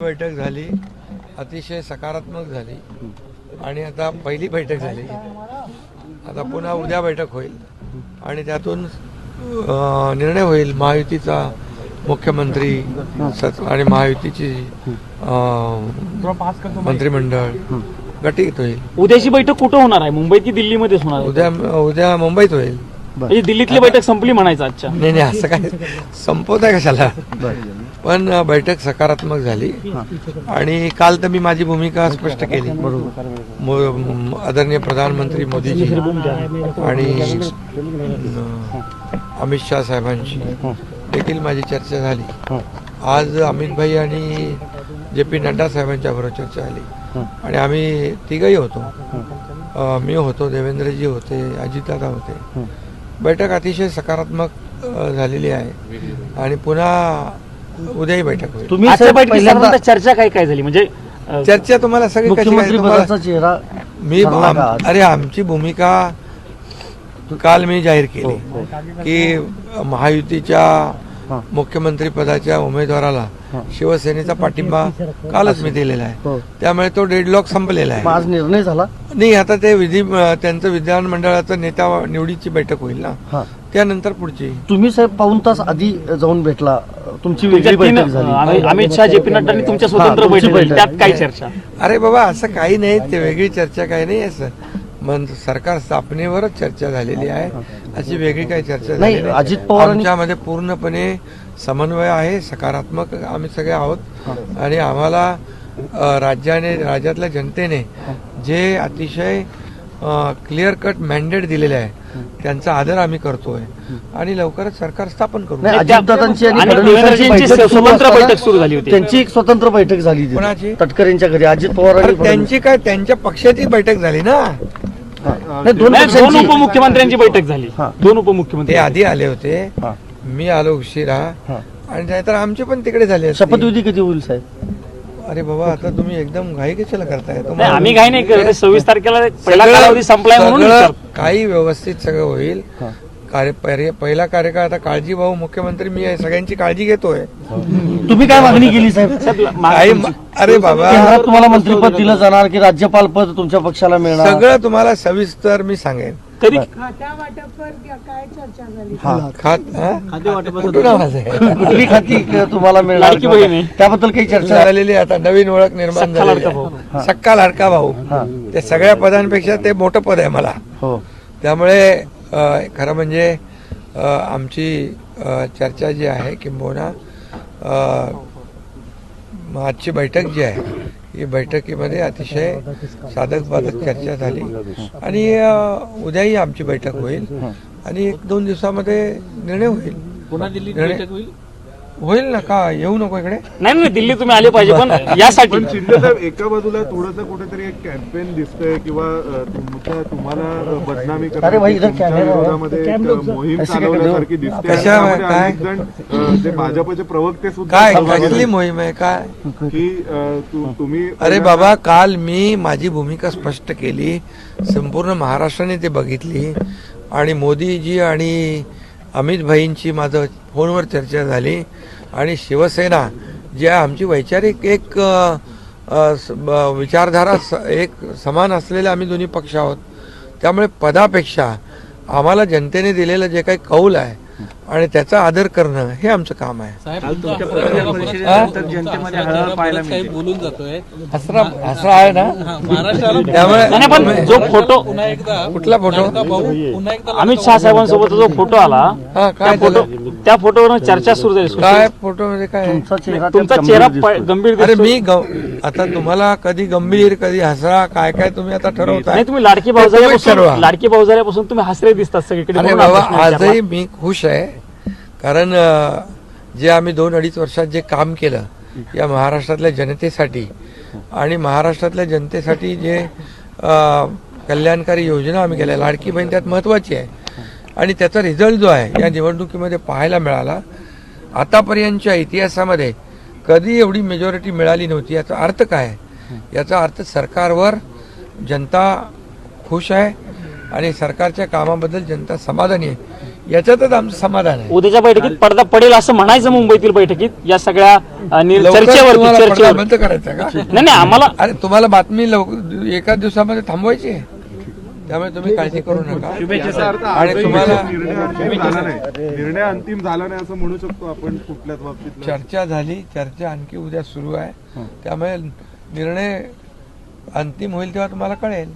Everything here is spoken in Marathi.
बैठक झाली, अतिशय सकारात्मक झाली आणि आता पहिली बैठक झाली. आता पुन्हा उद्या बैठक होईल आणि त्यातून निर्णय होईल महायुतीचा मुख्यमंत्री आणि महायुतीची मंत्रिमंडळ गटीत होईल. उद्याची बैठक कुठं होणार आहे? मुंबईत की दिल्लीमध्येच होणार आहे? उद्या मुंबईत होईल. म्हणजे दिल्लीतली बैठक संपली म्हणायचं आजच्या? नाही, असं काय संपवत आहे कशाला. पण बैठक सकारात्मक झाली आणि काल तर मी माझी भूमिका स्पष्ट केली. आदरणीय प्रधानमंत्री मोदीजी आणि अमित शाह साहेबांशी देखील माझी चर्चा झाली. आज अमित भाई आणि JP नड्डा साहेबांच्या बरोबर चर्चा झाली आणि आम्ही तिघही होतो. मी होतो, देवेंद्रजी होते, अजितदादा होते. बैठक अतिशय सकारात्मक झालेली आहे आणि पुन्हा उद्याही बैठक होईल. तुम्ही पहिल्यांदा चर्चा काय झाली? म्हणजे चर्चा तुम्हाला सगळी मी अरे आमची भूमिका काल मी जाहीर केली की महायुतीच्या मुख्यमंत्री पदाच्या उमेदवाराला शिवसेनेचा पाठिंबा कालच मी दिलेला आहे. त्यामुळे तो डेडलॉक संपलेला आहे. आज निर्णय झाला नाही. आता ते त्यांचं विधानमंडळाचं नेता निवडीची बैठक होईल ना, त्यानंतर पुढची. तुम्ही साहेब पाऊण तास आधी जाऊन भेटला, तुमची वेगळी बैठक झाली. अमित शाह JP नड्डा आणि तुमच्या स्वतंत्र बैठक झाली, त्यात काय चर्चा? अरे बाबा असं काही नाही, ते वेगळी चर्चा काही नाही. असं सरकार स्थापनेवरच चर्चा झालेली आहे, अशी वेगळी काही चर्चा झाली नाही. अजित पवार आमच्यामध्ये पूर्णपणे समन्वय आहे, सकारात्मक आम्ही सगळे आहोत आणि आम्हाला राज्यातल्या जनतेने जे अतिशय क्लिअर कट मॅन्डेट दिलेले आहे त्यांचा आदर आम्ही करतोय आणि लवकरच सरकार स्थापन करू. अजितदादांची आणि स्वतंत्र बैठक सुरू झाली होती, त्यांची एक स्वतंत्र बैठक झाली कोणाची? तटकरेंच्या घरी. अजित पवार त्यांची काय, त्यांच्या पक्षाची बैठक झाली ना. दोन उपमुख्यमंत्र्यांची बैठक झाली. दोन उपमुख्यमंत्री आधी आले होते, मी आलो उशिरा आणि नाहीतर आमचे पण तिकडे झाले. शपथविधी कधी होईल साहेब? अरे बाबा आता तुम्ही एकदम घाई कशाला करताय? आम्ही घाई नाही करत. 26 तारखेला पहिला कालावधी संपलाय म्हणून काही व्यवस्थित सगळं होईल. पहिला कार्यकाळ आता काळजी भाऊ मुख्यमंत्री मी आहे, सगळ्यांची काळजी घेतोय. तुम्ही काय मागणी केली साहेब? अरे बाबा तुम्हाला मंत्रिपद दिलं जाणार की राज्यपाल पद तुमच्या पक्षाला मिळणार? सगळं तुम्हाला सविस्तर मी सांगेन. कधी कुठली खाती तुम्हाला मिळणार त्याबद्दल काही चर्चा झालेली. आता नवीन ओळख निर्माण झाली, सक्का लाडका भाऊ. ते सगळ्या पदांपेक्षा ते मोठं पद आहे मला. त्यामुळे खरं म्हणजे आमची चर्चा जी आहे किंबहुना आजची बैठक जी आहे ही बैठकीमध्ये अतिशय साधक बाधक चर्चा झाली आणि उद्याही आमची बैठक होईल आणि 1-2 दिवसामध्ये निर्णय होईल. पुन्हा दिल्लीत बैठक होईल ना. का येऊ नको इकडे? नाही, दिल्ली तुम्ही आले पाहिजे. पण यासाठी शिंदे साहेब एका बाजूला थोडंसं कुठेतरी एक कॅम्पेन दिसतंय किंवा तुम्हाला बदनामी विरोधामध्ये मोहीम चालवण्यासारखी दिसते. जे भाजपचे प्रवक्ते सुद्धा काय कसली मोहीम आहे काय की तुम्ही? अरे बाबा काल मी माझी भूमिका स्पष्ट केली, संपूर्ण महाराष्ट्राने ते बघितली आणि मोदीजी आणि अमित भाईंची माझं फोनवर चर्चा झाली आणि शिवसेना जी आहे आमची वैचारिक एक विचारधारा एक समान असलेले आम्ही दोन्ही पक्ष आहोत. त्यामुळे पदापेक्षा आम्हाला जनतेने दिलेलं जे काही कौल आहे आणि त्याचा आदर करणं हे आमचं काम आहे. हसरा आहे ना. त्यामुळे जो फोटो, कुठला फोटो? अमित शाह साहेबांसोबत जो फोटो आला, त्या फोटोवर चर्चा सुरू झाली. काय फोटो मध्ये काय? तुमचा चेहरा गंभीर. अरे मी आता तुम्हाला कधी गंभीर कधी हसरा काय काय तुम्ही आता ठरवताय. नाही, तुम्ही लाडकी भाऊ झाल्यापासून तुम्ही हसरे दिसतात सगळीकडे. अरे बाबा आजही मी खुश आहे कारण जे आम्ही 2-2.5 वर्षात जे काम केलं या महाराष्ट्रातल्या जनतेसाठी आणि महाराष्ट्रातल्या जनतेसाठी जे कल्याणकारी योजना आम्ही केल्या, लाडकी बहीण त्यात महत्वाची आहे आणि त्याचा रिझल्ट जो आहे या निवडणुकीमध्ये पाहायला मिळाला. आतापर्यंतच्या इतिहासामध्ये कधी एवढी मेजॉरिटी मिळाली नव्हती. याचा अर्थ काय? याचा अर्थ सरकारवर जनता खुश आहे आणि सरकारच्या कामाबद्दल जनता समाधानी आहे. याच्यातच आमचं समाधान आहे. उद्याच्या बैठकीत पडदा पडेल असं म्हणायचं मुंबईतील बैठकीत या सगळ्या लवकर तुम्हाला पडदा चर्चेवर. बंद करायचा का? नाही आम्हाला अरे तुम्हाला बातमी एका दिवसामध्ये थांबवायची आहे, त्यामुळे तुम्ही काळजी करू नका. आणि तुम्हाला निर्णय अंतिम झाला नाही असं म्हणू शकतो आपण कुठल्याच बाबतीत. चर्चा झाली, चर्चा आणखी उद्या सुरू आहे, त्यामुळे निर्णय अंतिम होईल तेव्हा तुम्हाला कळेल.